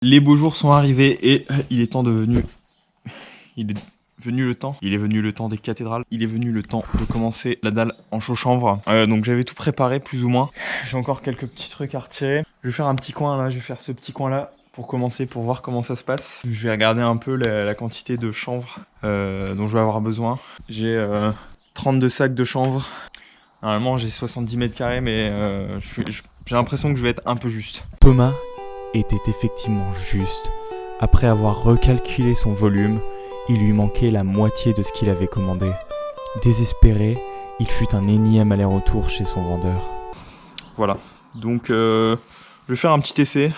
Les beaux jours sont arrivés et il est venu le temps des cathédrales. Il est venu le temps de commencer la dalle en chaud-chanvre. Donc j'avais tout préparé plus ou moins. J'ai encore quelques petits trucs à retirer. Je vais faire un petit coin là, je vais faire ce petit coin là pour commencer, pour voir comment ça se passe. Je vais regarder un peu la quantité de chanvre dont je vais avoir besoin. J'ai 32 sacs de chanvre. Normalement j'ai 70 mètres carrés mais j'ai l'impression que je vais être un peu juste. Thomas était effectivement juste. Après avoir recalculé son volume, il lui manquait la moitié de ce qu'il avait commandé. Désespéré, il fut un énième aller-retour chez son vendeur. Voilà, donc je vais faire un petit essai,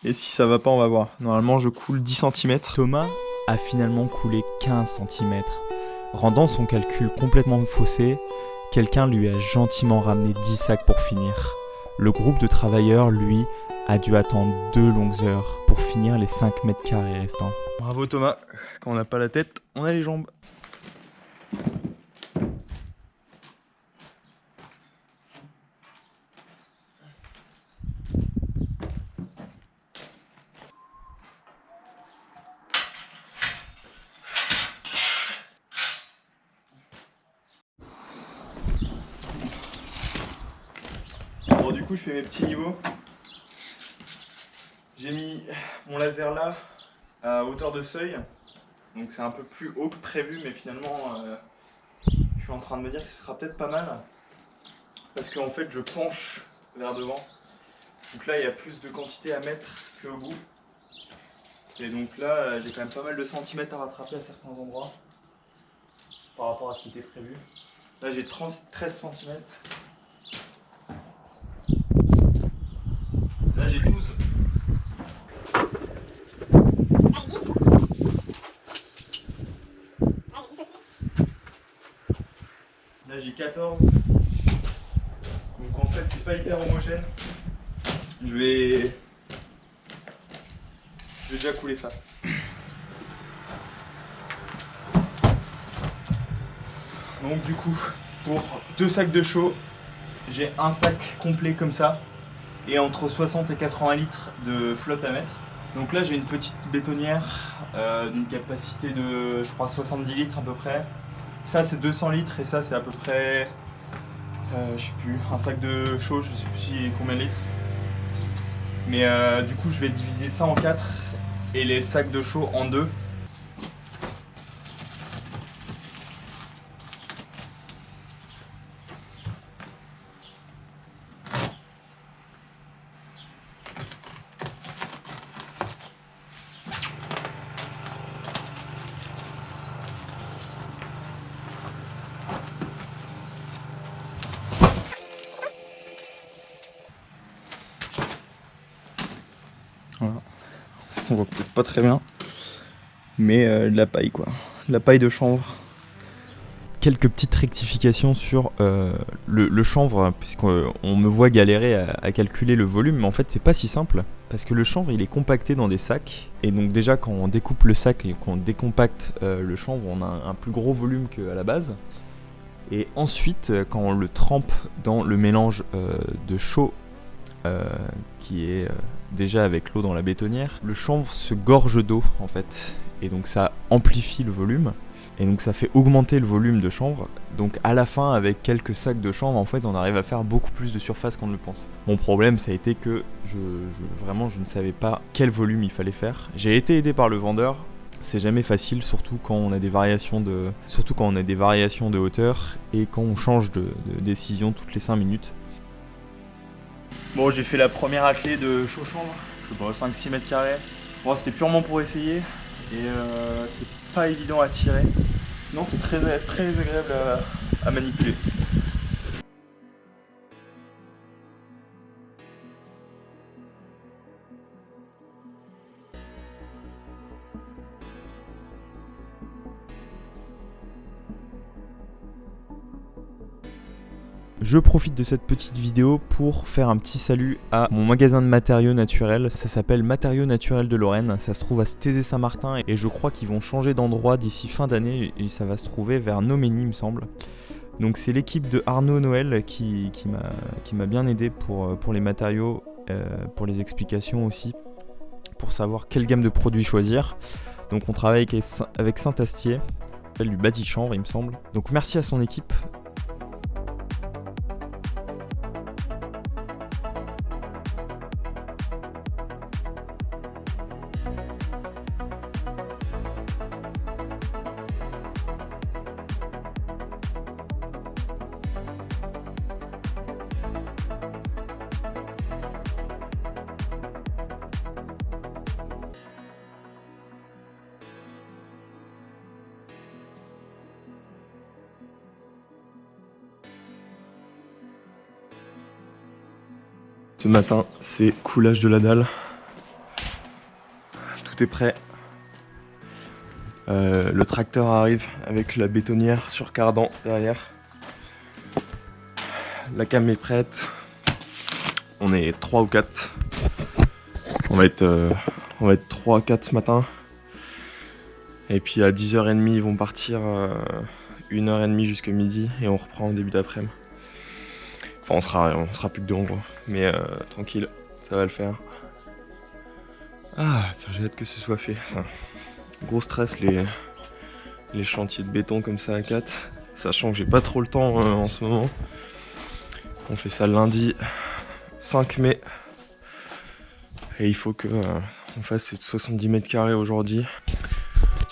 et si ça va pas, on va voir. Normalement, je coule 10 cm. Thomas a finalement coulé 15 cm. Rendant son calcul complètement faussé, quelqu'un lui a gentiment ramené 10 sacs pour finir. Le groupe de travailleurs, lui, a dû attendre 2 longues heures pour finir les 5 mètres carrés restants. Bravo Thomas, quand on n'a pas la tête, on a les jambes. Bon, du coup, je fais mes petits niveaux. J'ai mis mon laser là, à hauteur de seuil. Donc c'est un peu plus haut que prévu, mais finalement, je suis en train de me dire que ce sera peut-être pas mal. Parce qu'en fait, je penche vers devant. Donc là, il y a plus de quantité à mettre qu'au bout. Et donc là, j'ai quand même pas mal de centimètres à rattraper à certains endroits. Par rapport à ce qui était prévu. Là, j'ai 13 cm. Là, j'ai 12. Là, j'ai 14. Donc en fait, c'est pas hyper homogène. Je vais déjà couler ça. Donc du coup, pour 2 sacs de chaux, j'ai un sac complet comme ça et entre 60 et 80 litres de flotte à mettre. Donc là, j'ai une petite bétonnière d'une capacité de, je crois, 70 litres à peu près. Ça, c'est 200 litres et ça, c'est à peu près, je sais plus, un sac de chaux, je sais plus si combien de litres. Mais du coup, je vais diviser ça en 4 et les sacs de chaux en 2. Voilà. On voit peut-être pas très bien, mais de la paille quoi, de la paille de chanvre. Quelques petites rectifications sur le chanvre, puisqu'on me voit galérer à calculer le volume, mais en fait c'est pas si simple, parce que le chanvre il est compacté dans des sacs, et donc déjà quand on découpe le sac et qu'on décompacte le chanvre, on a un plus gros volume qu'à la base. Et ensuite, quand on le trempe dans le mélange de chaux, qui est déjà avec l'eau dans la bétonnière, le chanvre se gorge d'eau en fait, et donc ça amplifie le volume. Et donc ça fait augmenter le volume de chanvre. Donc à la fin, avec quelques sacs de chanvre, en fait, on arrive à faire beaucoup plus de surface qu'on ne le pense. Mon problème, ça a été que je ne savais pas quel volume il fallait faire. J'ai été aidé par le vendeur. C'est jamais facile, surtout quand on a des variations de hauteur et quand on change de décision toutes les 5 minutes. Bon, j'ai fait la première attelée de chaux chanvre, je sais pas, 5-6 mètres carrés. Bon, c'était purement pour essayer et c'est pas évident à tirer. Non, c'est très agréable à manipuler. Je profite de cette petite vidéo pour faire un petit salut à mon magasin de matériaux naturels. Ça s'appelle Matériaux Naturels de Lorraine. Ça se trouve à Thésée-Saint-Martin et je crois qu'ils vont changer d'endroit d'ici fin d'année et ça va se trouver vers Noménie, il me semble. Donc c'est l'équipe de Arnaud Noël qui m'a bien aidé pour les matériaux, pour les explications aussi, pour savoir quelle gamme de produits choisir. Donc on travaille avec Saint-Astier, s'appelle du bâti-chanvre il me semble. Donc merci à son équipe. Ce matin, c'est coulage de la dalle. Tout est prêt. Le tracteur arrive avec la bétonnière sur cardan derrière. La cam est prête. On est 3 ou 4. On va être 3 4 ce matin. Et puis à 10h30, ils vont partir 1h30 jusqu'à midi et on reprend au début d'après-midi. Enfin, on sera plus que deux en gros, mais tranquille, ça va le faire. Ah, tiens, j'ai hâte que ce soit fait. Enfin, gros stress les chantiers de béton comme ça à 4, sachant que j'ai pas trop le temps en ce moment. On fait ça lundi 5 mai et il faut que on fasse ces 70 mètres carrés aujourd'hui.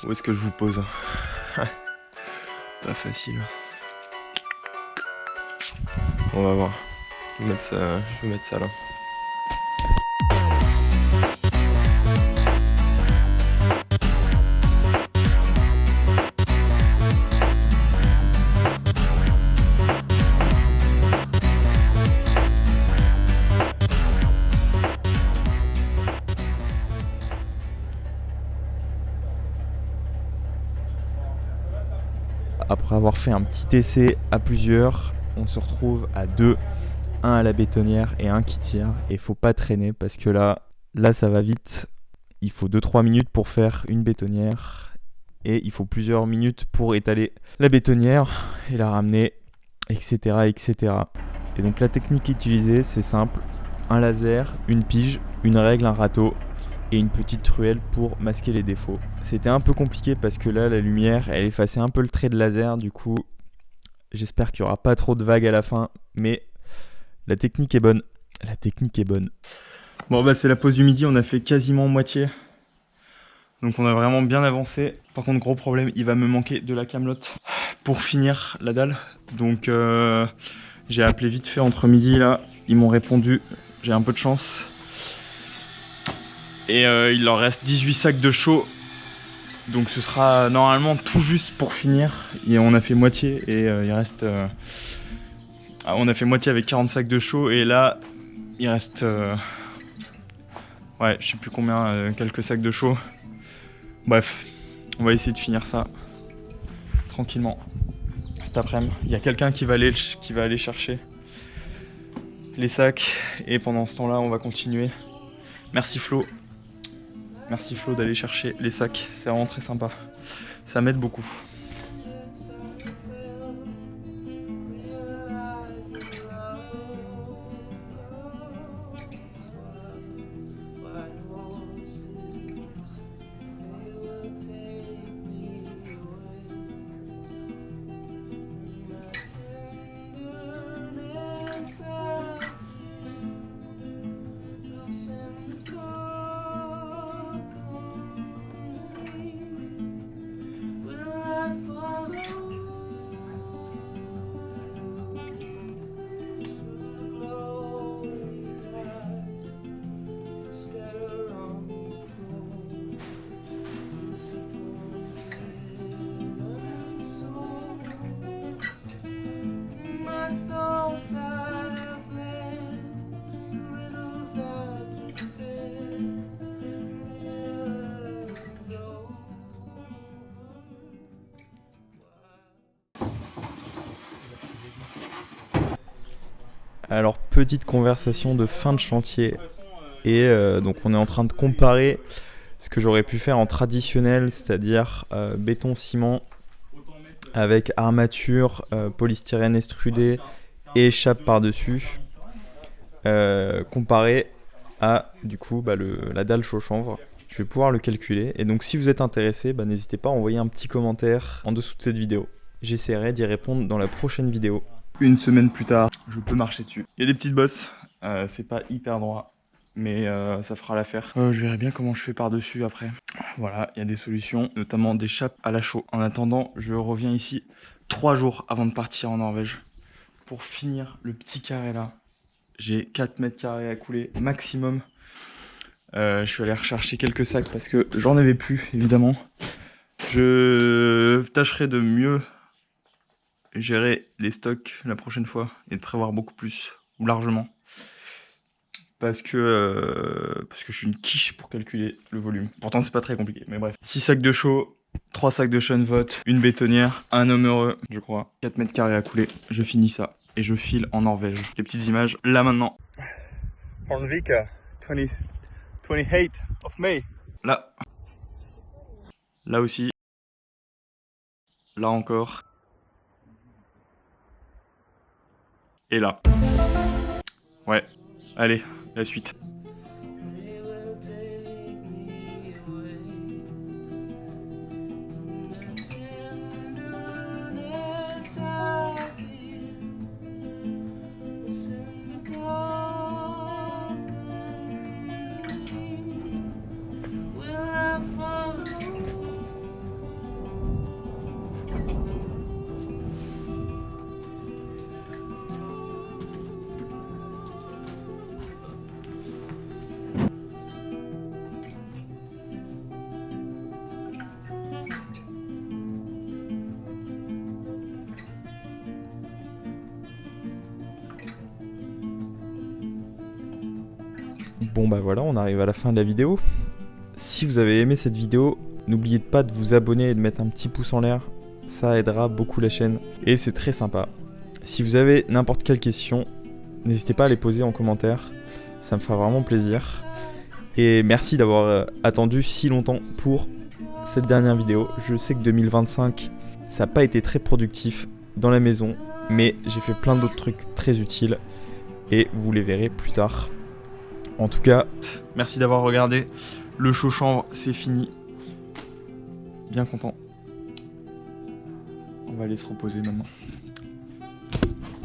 Où est-ce que je vous pose? Pas facile. On va voir. Je vais mettre ça là. Après avoir fait un petit essai à plusieurs, on se retrouve à 2, un à la bétonnière et un qui tire. Et faut pas traîner parce que là ça va vite. Il faut 2-3 minutes pour faire une bétonnière et il faut plusieurs minutes pour étaler la bétonnière et la ramener, etc. etc. Et donc la technique utilisée, c'est simple. Un laser, une pige, une règle, un râteau et une petite truelle pour masquer les défauts. C'était un peu compliqué parce que là la lumière elle effaçait un peu le trait de laser, du coup j'espère qu'il n'y aura pas trop de vagues à la fin, mais la technique est bonne. La technique est bonne. Bon bah c'est la pause du midi, on a fait quasiment moitié. Donc on a vraiment bien avancé. Par contre gros problème, il va me manquer de la camelote pour finir la dalle. Donc j'ai appelé vite fait entre midi là, ils m'ont répondu, j'ai un peu de chance. Et il leur reste 18 sacs de chaux. Donc ce sera normalement tout juste pour finir. Et on a fait moitié et il reste... on a fait moitié avec 40 sacs de chaux et là il reste... ouais, je sais plus combien, quelques sacs de chaux. Bref, on va essayer de finir ça tranquillement cet après-midi. Il y a quelqu'un qui va aller chercher les sacs et pendant ce temps-là on va continuer. Merci Flo. Merci Flo d'aller chercher les sacs, c'est vraiment très sympa. Ça m'aide beaucoup. Alors petite conversation de fin de chantier et donc on est en train de comparer ce que j'aurais pu faire en traditionnel, c'est-à-dire béton ciment avec armature, polystyrène extrudé et échappe par-dessus, comparé à du coup la dalle chaud chanvre. Je vais pouvoir le calculer. Et donc si vous êtes intéressé, n'hésitez pas à envoyer un petit commentaire en dessous de cette vidéo. J'essaierai d'y répondre dans la prochaine vidéo. Une semaine plus tard, je peux marcher dessus. Il y a des petites bosses, c'est pas hyper droit, mais ça fera l'affaire. Je verrai bien comment je fais par-dessus après. Voilà, il y a des solutions, notamment des chapes à la chaux. En attendant, je reviens ici 3 jours avant de partir en Norvège pour finir le petit carré là. J'ai 4 mètres carrés à couler maximum. Je suis allé rechercher quelques sacs parce que j'en avais plus, évidemment. Je tâcherai de mieux gérer les stocks la prochaine fois et de prévoir beaucoup plus, ou largement. Parce que je suis une quiche pour calculer le volume. Pourtant, c'est pas très compliqué, mais bref. 6 sacs de chaux, 3 sacs de Schoenvott, une bétonnière, un homme heureux, je crois. 4 mètres carrés à couler. Je finis ça et je file en Norvège. Les petites images, là maintenant. Hornvika, 28 of May. Là. Là aussi. Là encore. Et là. Ouais. Allez, la suite. Bon voilà, on arrive à la fin de la vidéo. Si vous avez aimé cette vidéo, n'oubliez pas de vous abonner et de mettre un petit pouce en l'air. Ça aidera beaucoup la chaîne et c'est très sympa. Si vous avez n'importe quelle question, n'hésitez pas à les poser en commentaire. Ça me fera vraiment plaisir. Et merci d'avoir attendu si longtemps pour cette dernière vidéo. Je sais que 2025, ça n'a pas été très productif dans la maison, mais j'ai fait plein d'autres trucs très utiles et vous les verrez plus tard. En tout cas, merci d'avoir regardé. Le chaud chanvre, c'est fini. Bien content. On va aller se reposer maintenant.